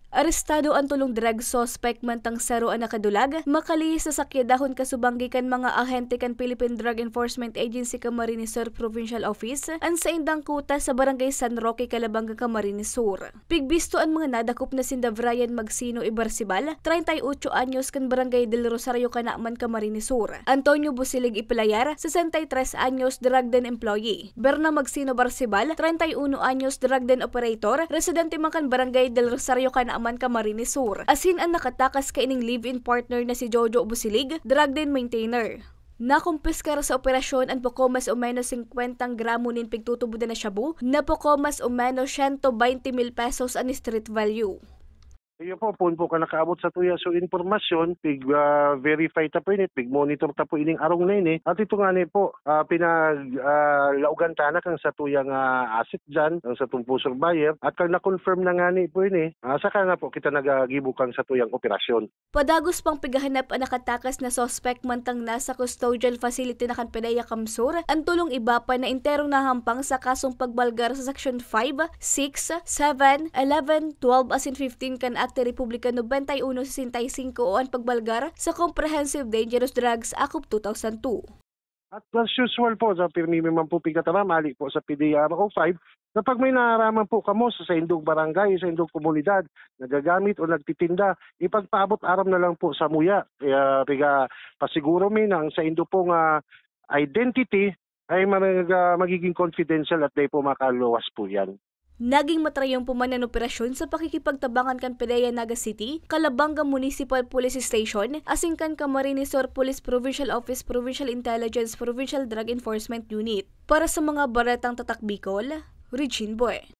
Arestado ang tulong drug suspect mantang saro ang nakadulag, makalihis sa sakyadahon kasubanggi kan mga ahente kan Philippine Drug Enforcement Agency Camarines Sur Provincial Office ang sa indang kuta sa barangay San Roque, Calabanga, Camarines Sur. Pigbisto ang mga nadakop na sinda Brian Magsino Ibarsibal, 38 anyos kan barangay Del Rosario, Canaaman, Camarines Sur. Antonio Busilig Ipilayar, 63 anyos, drug den employee. Berna Magsino Barsibal, 31 anyos, drug den operator, residente man kan barangay Del Rosario, Canaaman, Camarines Sur. Asin ang nakatakas kaining live-in partner na si Jojo Busilig, drug den maintainer. Nakumpiskar sa operasyon ang poko mas o menos 50 gramo nin pigtutubudan na shabu, na poko mas o menos 120,000 pesos ang street value. Iyo po, po ka nakaabot sa tuya so informasyon, verify ta po init, monitor ta po ining arong na ini. At ito nga ni po, laugan ta na kang sa tuyang asset dyan, ang sa tumpusor buyer, at kang na-confirm na nga ni po ini, saka nga po kita nagagibukang sa tuyang operasyon. Padagos pang pigahanap ang nakatakas na suspect mantang nasa custodial facility na kan Pedaya Kamsur, ang tulong iba pa na interong nahampang sa kasong pagbalgar sa Section 5, 6, 7, 11, 12 asin 15 kan Akte Republika 91-65 o ang pagbalgar sa Comprehensive Dangerous Drugs Act of 2002. At as usual po, sa pirmi man po pigatama, mali po sa PDR 05, kapag may naraman po kamo sa indong barangay, sa indong komunidad, nagagamit o nagtitinda, ipagpaabot aram na lang po sa muya. Kaya pasiguro mi nang sa indo pong identity ay magiging confidential at day po makaluwas po yan. Naging matrayong pumanan operasyon sa pakikipagtabangan kan Pedaya Naga City, Calabanga Municipal Police Station, asing kan Camarines Sur Police Provincial Office Provincial Intelligence Provincial Drug Enforcement Unit. Para sa mga baretang tatak Bicol, Regine Boy.